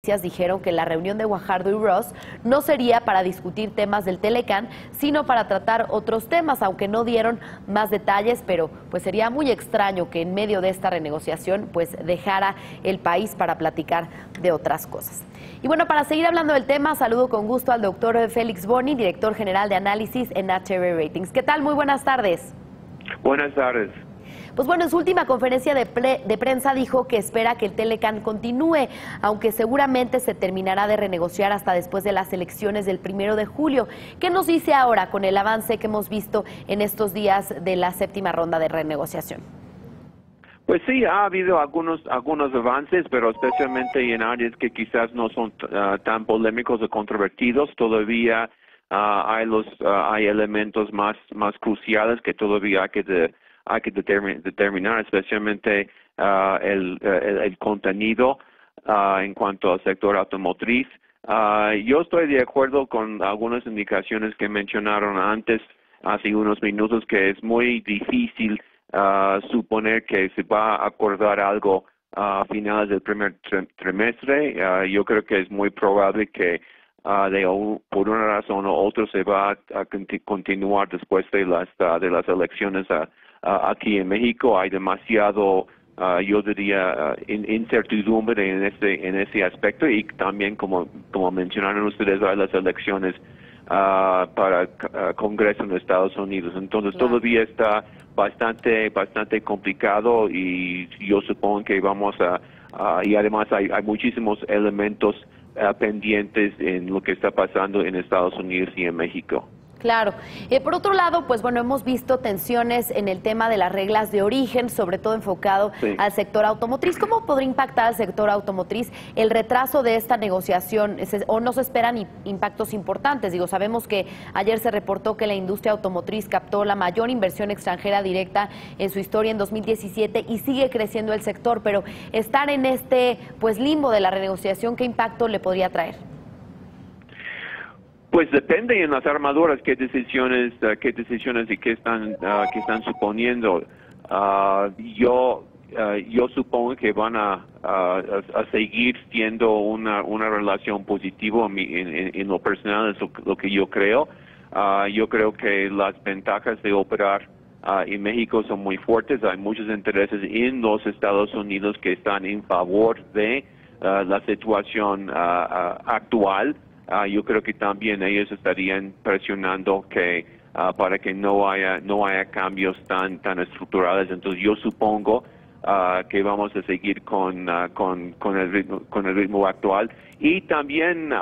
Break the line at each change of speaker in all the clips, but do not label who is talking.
Noticias dijeron que la reunión de Guajardo y Ross no sería para discutir temas del Telecán, sino para tratar otros temas, aunque no dieron más detalles, pero pues sería muy extraño que en medio de esta renegociación pues dejara el país para platicar de otras cosas. Y bueno, para seguir hablando del tema, saludo con gusto al doctor Félix Boni, director general de análisis en HB Ratings. ¿Qué tal? Muy buenas tardes.
Buenas tardes.
Pues bueno, en su última conferencia de prensa dijo que espera que el Telecán continúe, aunque seguramente se terminará de renegociar hasta después de las elecciones del 1 de julio. ¿Qué nos dice ahora con el avance que hemos visto en estos días de la séptima ronda de renegociación?
Pues sí, ha habido algunos avances, pero especialmente en áreas que quizás no son tan polémicos o controvertidos. Todavía hay elementos más cruciales que todavía hay que determinar, especialmente el contenido en cuanto al sector automotriz. Yo estoy de acuerdo con algunas indicaciones que mencionaron antes, hace unos minutos, que es muy difícil suponer que se va a acordar algo a finales del primer trimestre. Yo creo que es muy probable que por una razón u otra se va a continuar después de las elecciones aquí en México. Hay demasiado, yo diría, incertidumbre en ese aspecto, y también como mencionaron ustedes, hay las elecciones para Congreso en Estados Unidos. Entonces todavía está bastante complicado, y yo supongo que y además hay muchísimos elementos pendientes en lo que está pasando en Estados Unidos y en México.
Claro. Por otro lado, pues bueno, hemos visto tensiones en el tema de las reglas de origen, sobre todo enfocado al sector automotriz. ¿Cómo podría impactar al sector automotriz el retraso de esta negociación? ¿O no se esperan impactos importantes? Digo, sabemos que ayer se reportó que la industria automotriz captó la mayor inversión extranjera directa en su historia en 2017 y sigue creciendo el sector, pero estar en este pues limbo de la renegociación, ¿qué impacto le podría traer?
Pues depende en las armadoras qué decisiones y qué están suponiendo. Yo supongo que van a seguir siendo una relación positiva en lo personal, es lo que yo creo. Yo creo que las ventajas de operar en México son muy fuertes. Hay muchos intereses en los Estados Unidos que están en favor de la situación actual. Yo creo que también ellos estarían presionando para que no haya cambios tan estructurales. Entonces yo supongo que vamos a seguir con el ritmo actual, y también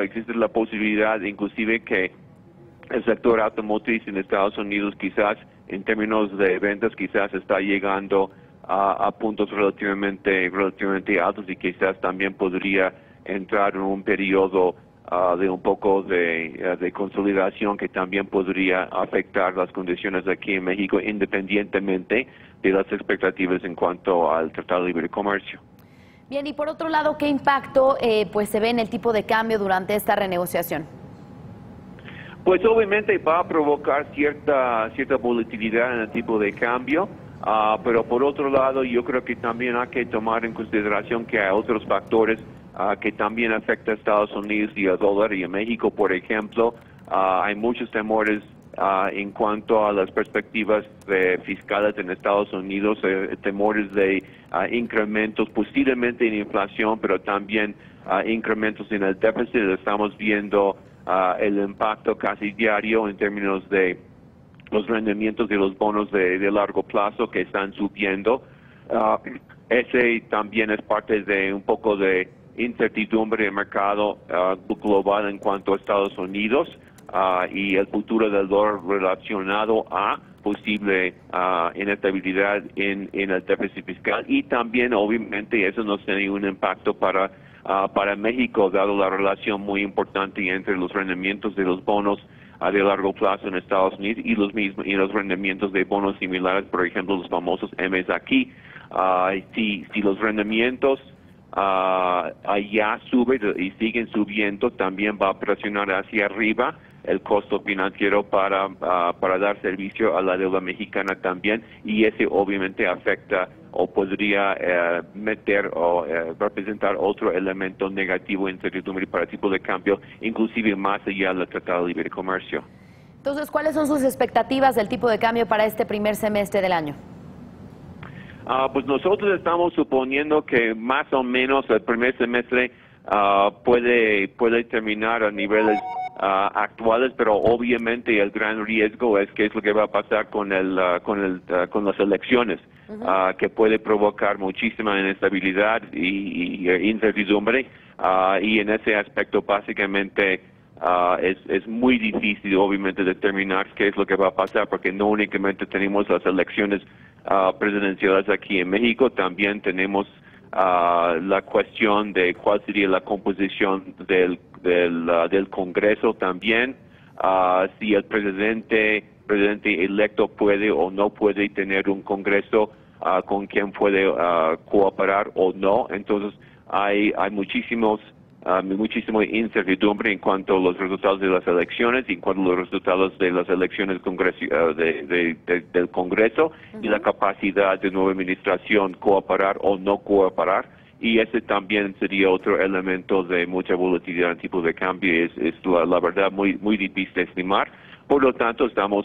existe la posibilidad inclusive que el sector automotriz en Estados Unidos, quizás en términos de ventas, quizás está llegando a puntos relativamente altos, y quizás también podría entrar en un periodo de un poco de consolidación que también podría afectar las condiciones aquí en México, independientemente de las expectativas en cuanto al Tratado de Libre Comercio.
Bien, y por otro lado, ¿qué impacto pues se ve en el tipo de cambio durante esta renegociación?
Pues obviamente va a provocar cierta volatilidad en el tipo de cambio, pero por otro lado yo creo que también hay que tomar en consideración que hay otros factores que también afecta a Estados Unidos y al dólar. Y en México, por ejemplo, hay muchos temores en cuanto a las perspectivas fiscales en Estados Unidos, temores de incrementos posiblemente en inflación, pero también incrementos en el déficit. Estamos viendo el impacto casi diario en términos de los rendimientos de los bonos de largo plazo que están subiendo. Ese también es parte de un poco de incertidumbre del mercado global en cuanto a Estados Unidos y el futuro del dólar relacionado a posible inestabilidad en el déficit fiscal. Y también obviamente eso nos tiene un impacto para México, dado la relación muy importante entre los rendimientos de los bonos de largo plazo en Estados Unidos y los rendimientos de bonos similares, por ejemplo los famosos M's aquí. Si los rendimientos allá suben y siguen subiendo, también va a presionar hacia arriba el costo financiero para dar servicio a la deuda mexicana también, y ese obviamente afecta o podría meter o representar otro elemento negativo, incertidumbre para el tipo de cambio, inclusive más allá del Tratado de Libre Comercio.
Entonces, ¿cuáles son sus expectativas del tipo de cambio para este primer semestre del año?
Pues nosotros estamos suponiendo que más o menos el primer semestre puede terminar a niveles actuales, pero obviamente el gran riesgo es qué es lo que va a pasar con las elecciones, que puede provocar muchísima inestabilidad y incertidumbre, y en ese aspecto básicamente es muy difícil obviamente determinar qué es lo que va a pasar, porque no únicamente tenemos las elecciones presidenciales aquí en México, también tenemos la cuestión de cuál sería la composición del Congreso también, si el presidente electo puede o no puede tener un Congreso con quien puede cooperar o no. Entonces hay muchísima incertidumbre en cuanto a los resultados de las elecciones y en cuanto a los resultados de las elecciones del Congreso y la capacidad de nueva administración cooperar o no cooperar, y ese también sería otro elemento de mucha volatilidad en tipo de cambio. Es la verdad muy difícil de estimar. Por lo tanto, estamos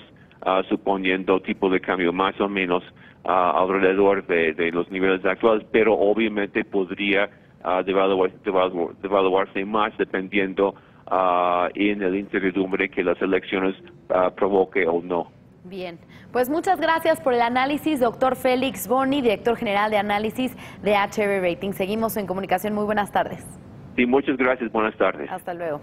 suponiendo tipo de cambio más o menos alrededor de los niveles actuales, pero obviamente podría devaluarse más dependiendo en la incertidumbre que las elecciones provoque o no.
Bien, pues muchas gracias por el análisis, doctor Félix Boni, director general de análisis de HB Rating. Seguimos en comunicación. Muy buenas tardes.
Sí, muchas gracias. Buenas tardes.
Hasta luego.